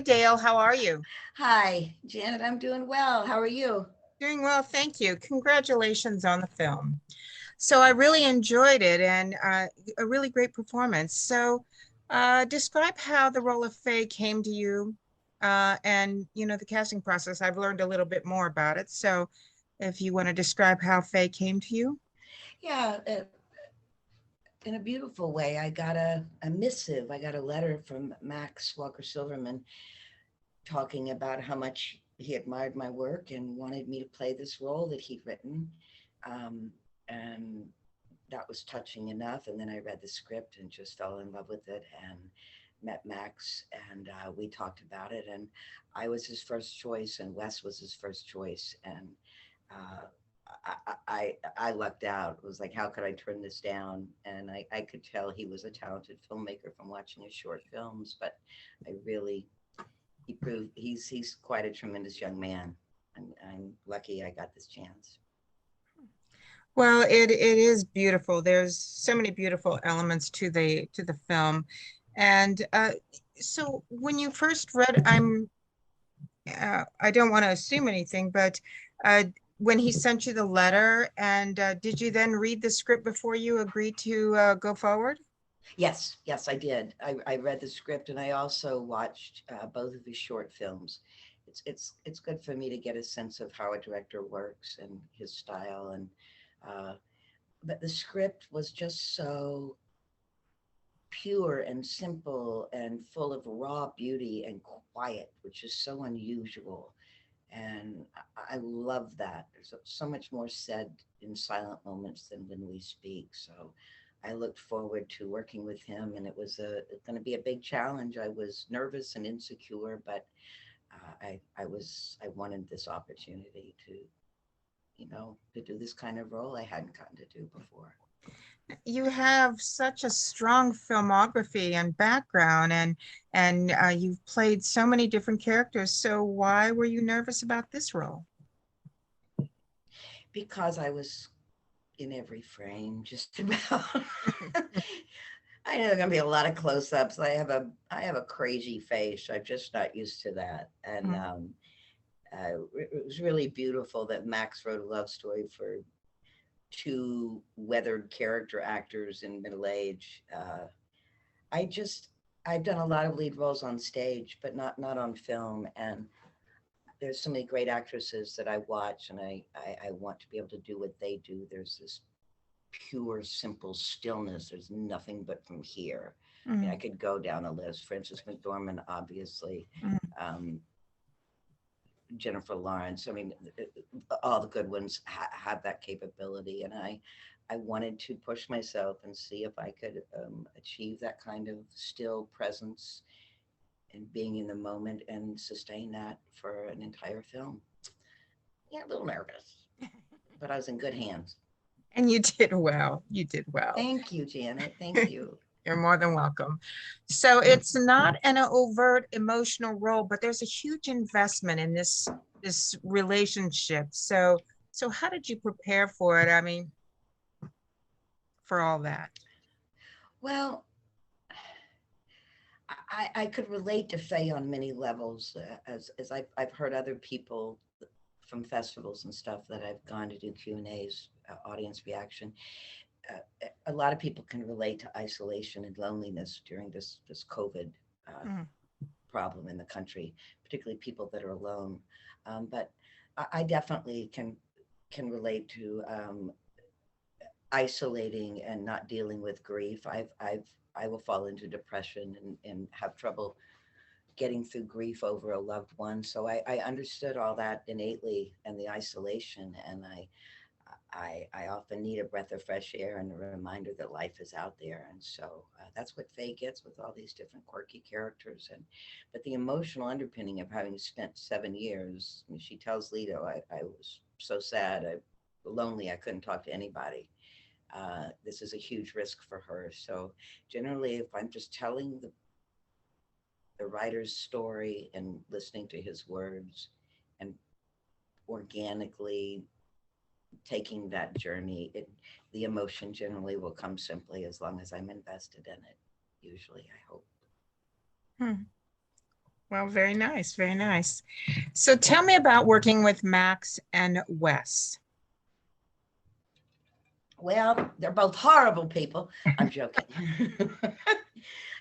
Dale, how are you? Hi, Janet. I'm doing well. How are you? Doing well, thank you. Congratulations on the film. So I really enjoyed it and a really great performance. So describe how the role of Faye came to you and, the casting process. I've learned a little bit more about it. So if you want to describe how Faye came to you. Yeah, in a beautiful way. I got a missive. I got a letter from Max Walker Silverman talking about how much he admired my work and wanted me to play this role that he'd written. Um, and that was touching enough. And then I read the script and just fell in love with it and met Max, and we talked about it. And I was his first choice, and Wes was his first choice. And uh, I lucked out. It was like, how could I turn this down? And I could tell he was a talented filmmaker from watching his short films, but I really, he proved he's quite a tremendous young man. I'm lucky I got this chance. Well, it is beautiful. There's so many beautiful elements to the film. And so when you first read, I don't want to assume anything, but uh, when he sent you the letter, and did you then read the script before you agreed to go forward? Yes, yes, I did. I read the script and I also watched both of his short films. It's good for me to get a sense of how a director works and his style. And uh, but the script was just so pure and simple and full of raw beauty and quiet, which is so unusual. And I love that. There's so much more said in silent moments than when we speak. So I looked forward to working with him, and it was going to be a big challenge. I was nervous and insecure, but I wanted this opportunity to to do this kind of role I hadn't gotten to do before. You have such a strong filmography and background, and you've played so many different characters. So why were you nervous about this role? Because I was in every frame, just about. I know there are gonna be a lot of close-ups. I have a crazy face. I'm just not used to that. And Mhm. it was really beautiful that Max wrote a love story for two weathered character actors in middle age. I just I've done a lot of lead roles on stage, but not on film. And there's so many great actresses that I watch, and I want to be able to do what they do. There's this pure, simple stillness. There's nothing but from here. I mean, I Mhm. could go down a list. Frances McDormand, obviously, Mhm. um, Jennifer Lawrence. I mean, all the good ones have that capability, and I wanted to push myself and see if I could achieve that kind of still presence and being in the moment and sustain that for an entire film. Yeah, a little nervous, but I was in good hands. And you did well. You did well. Thank you, Janet. Thank you. You're more than welcome. So it's not an overt emotional role, but there's a huge investment in this relationship. So how did you prepare for it? I mean, for all that. Well, I could relate to Faye on many levels, as I've heard other people from festivals and stuff that I've gone to do Q&As, audience reaction. A lot of people can relate to isolation and loneliness during this COVID uh, Mhm. problem in the country, particularly people that are alone. But I definitely can relate to isolating and not dealing with grief. I will fall into depression and have trouble getting through grief over a loved one. So I understood all that innately and the isolation. And I often need a breath of fresh air and a reminder that life is out there. And so that's what Faye gets with all these different quirky characters. But the emotional underpinning of having spent 7 years, I mean, she tells Leto, I was so sad, lonely, I couldn't talk to anybody. This is a huge risk for her. So generally, if I'm just telling the writer's story and listening to his words and organically taking that journey, the emotion generally will come simply as long as I'm invested in it. Usually, I hope. Hmm. Well, very nice, very nice. So tell me about working with Max and Wes. Well, they're both horrible people. I'm joking.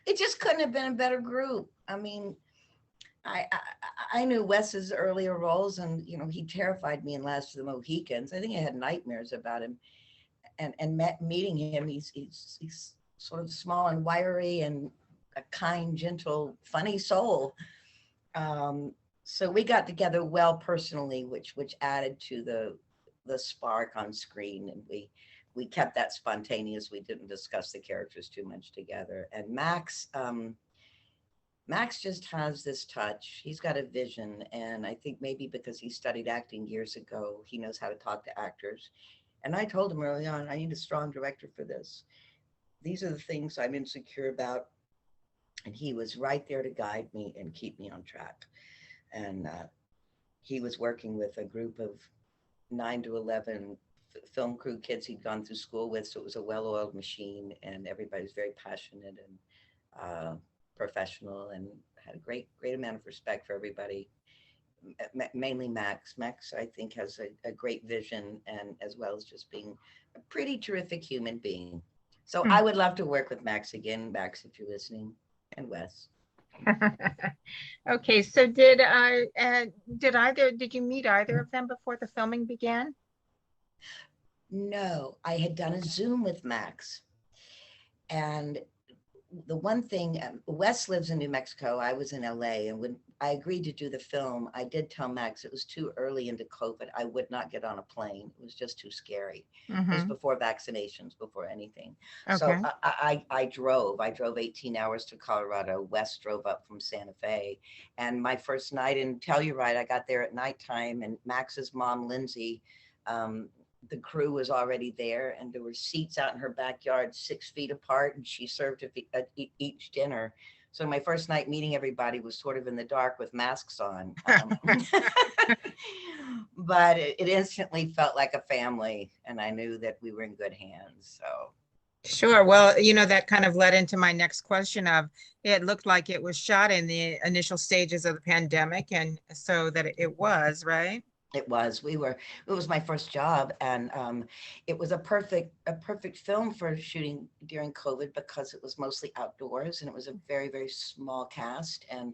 It just couldn't have been a better group. I mean, I knew Wes's earlier roles, and he terrified me in Last of the Mohicans. I think I had nightmares about him, and meeting him, he's sort of small and wiry and a kind, gentle, funny soul. Um, so we got together well personally, which added to the spark on screen, and we kept that spontaneous. We didn't discuss the characters too much together. And Max just has this touch. He's got a vision, and I think maybe because he studied acting years ago, he knows how to talk to actors. And I told him early on, I need a strong director for this. These are the things I'm insecure about, and he was right there to guide me and keep me on track. And he was working with a group of 9 to 11 film crew kids he'd gone through school with, so it was a well-oiled machine, and everybody was very passionate and professional, and had a great amount of respect for everybody. Mainly Max, I think, has a great vision, and as well as just being a pretty terrific human being. So I would love to work with Max again. Max, if you're listening, and Wes. Okay, so did you meet either of them before the filming began? No, I had done a Zoom with Max, and the one thing, Wes lives in New Mexico. I was in LA. And when I agreed to do the film, I did tell Max it was too early into COVID. I would not get on a plane. It was just too scary. It was Mm-hmm. before vaccinations, before anything. So Okay. I drove. I drove 18 hours to Colorado. Wes drove up from Santa Fe. And my first night in Telluride, I got there at nighttime, and Max's mom, Lindsay, um, the crew was already there, and there were seats out in her backyard 6 feet apart, and she served each dinner. So my first night meeting everybody was sort of in the dark with masks on. But it instantly felt like a family, and I knew that we were in good hands. So Sure. Well, that kind of led into my next question of it looked like it was shot in the initial stages of the pandemic, and so that it was, right? it was. It was my first job, and it was a perfect film for shooting during COVID because it was mostly outdoors, and it was a very small cast and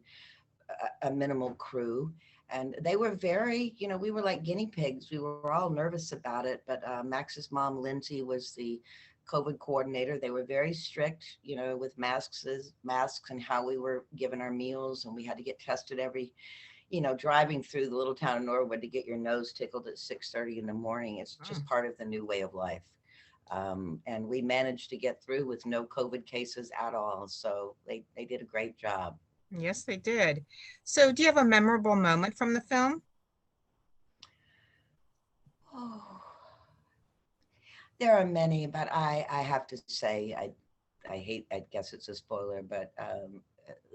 a minimal crew. And they were we were like guinea pigs. We were all nervous about it, but Max's mom, Lindsay, was the COVID coordinator. They were very strict, with masks and how we were given our meals, and we had to get tested every, driving through the little town of Norwood to get your nose tickled at 6:30 in the morning. It's just Mm. part of the new way of life. And we managed to get through with no COVID cases at all. So they did a great job. Yes, they did. So, do you have a memorable moment from the film? Oh, there are many, but I have to say, I hate, I guess it's a spoiler, but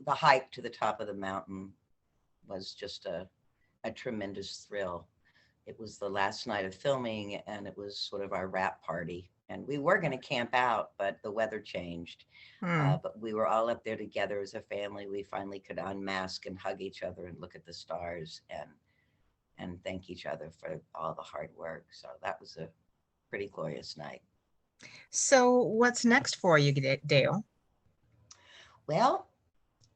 the hike to the top of the mountain was just a tremendous thrill. It was the last night of filming, and it was sort of our wrap party. And we were going to camp out, but the weather changed. Hmm. But we were all up there together as a family. We finally could unmask and hug each other and look at the stars, and thank each other for all the hard work. So that was a pretty glorious night. So, what's next for you, Dale? Well,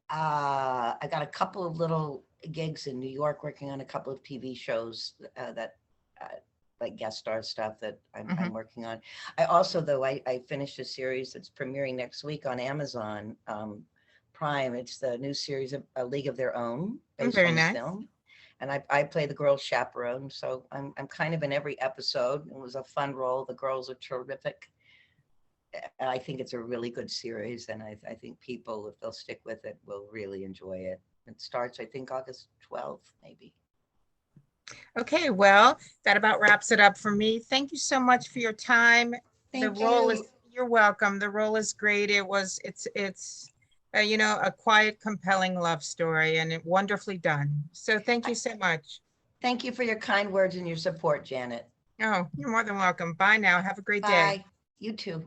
I got a couple of little gigs in New York working on a couple of TV shows that uh, like guest star stuff that I'm Hmm. working on. I also, though, I finished a series that's premiering next week on Amazon Prime. It's the new series of A League of Their Own, based Very on the nice. film. And I play the girl's chaperone, so I'm kind of in every episode. It was a fun role. The girls are terrific. I think it's a really good series, and I think people, if they'll stick with it, will really enjoy it. It starts, I think, August 12th, maybe. Okay, well, that about wraps it up for me. Thank you so much for your time. The Thank role you. is, you're welcome. The role is great. It's a quiet, compelling love story, and wonderfully done. So thank you so much. Thank you for your kind words and your support, Janet. Oh, you're more than welcome. Bye now. Have a great day. Bye. You too.